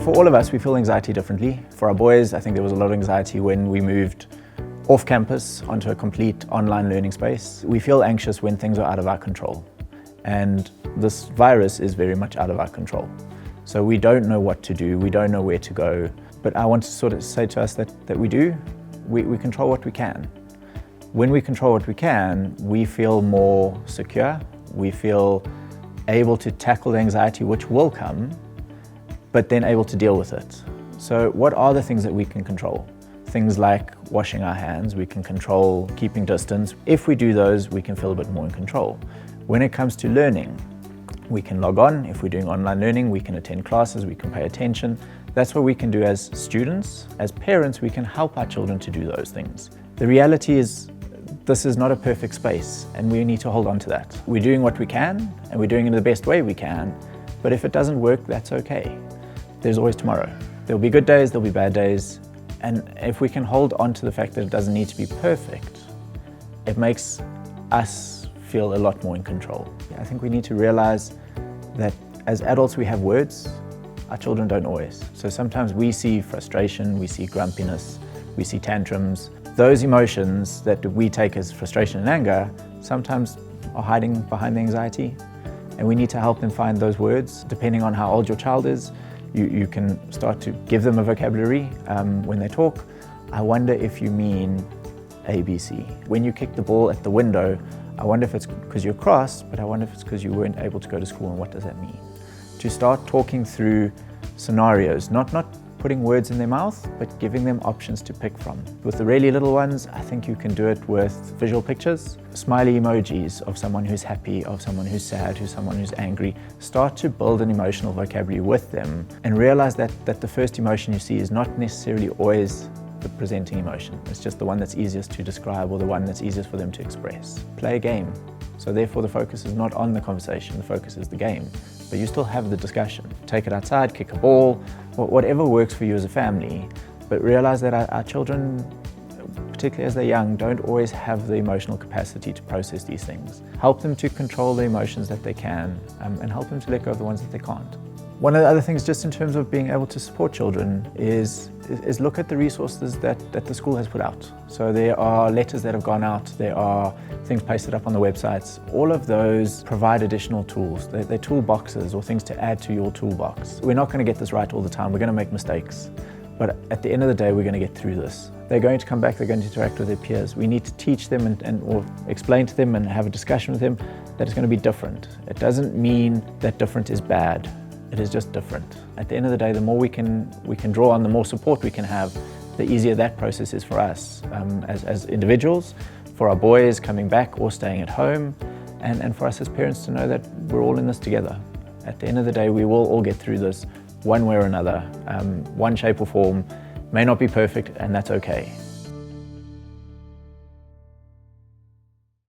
For all of us, we feel anxiety differently. For our boys, I think there was a lot of anxiety when we moved off campus onto a complete online learning space. We feel anxious when things are out of our control. And this virus is very much out of our control. So we don't know what to do, we don't know where to go. But I want to sort of say to us that we do. We control what we can. When we control what we can, we feel more secure. We feel able to tackle the anxiety which will come, but then able to deal with it. So what are the things that we can control? Things like washing our hands, we can control keeping distance. If we do those, we can feel a bit more in control. When it comes to learning, we can log on. If we're doing online learning, we can attend classes, we can pay attention. That's what we can do as students. As parents, we can help our children to do those things. The reality is, this is not a perfect space, and we need to hold on to that. We're doing what we can, and we're doing it in the best way we can, but if it doesn't work, that's okay. There's always tomorrow. There'll be good days, there'll be bad days, and if we can hold on to the fact that it doesn't need to be perfect, it makes us feel a lot more in control. I think we need to realize that as adults we have words, our children don't always. So sometimes we see frustration, we see grumpiness, we see tantrums. Those emotions that we take as frustration and anger sometimes are hiding behind the anxiety, and we need to help them find those words. Depending on how old your child is, you can start to give them a vocabulary when they talk. I wonder if you mean ABC. When you kick the ball at the window, I wonder if it's because you're cross, but I wonder if it's because you weren't able to go to school, and what does that mean? To start talking through scenarios, not putting words in their mouth, but giving them options to pick from. With the really little ones, I think you can do it with visual pictures, smiley emojis of someone who's happy, of someone who's sad, someone who's angry. Start to build an emotional vocabulary with them and realize that the first emotion you see is not necessarily always the presenting emotion. It's just the one that's easiest to describe or the one that's easiest for them to express. Play a game. So therefore the focus is not on the conversation, the focus is the game. But you still have the discussion. Take it outside, kick a ball, whatever works for you as a family. But realize that our children, particularly as they're young, don't always have the emotional capacity to process these things. Help them to control the emotions that they can and help them to let go of the ones that they can't. One of the other things, just in terms of being able to support children, is look at the resources that the school has put out. So there are letters that have gone out, there are things pasted up on the websites. All of those provide additional tools. They're toolboxes or things to add to your toolbox. We're not going to get this right all the time, we're going to make mistakes. But at the end of the day, we're going to get through this. They're going to come back, they're going to interact with their peers. We need to teach them or explain to them and have a discussion with them that it's going to be different. It doesn't mean that different is bad. It is just different. At the end of the day, the more we can draw on, the more support we can have, the easier that process is for us as individuals, for our boys coming back or staying at home, and for us as parents to know that we're all in this together. At the end of the day, we will all get through this one way or another. One shape or form may not be perfect, and that's okay.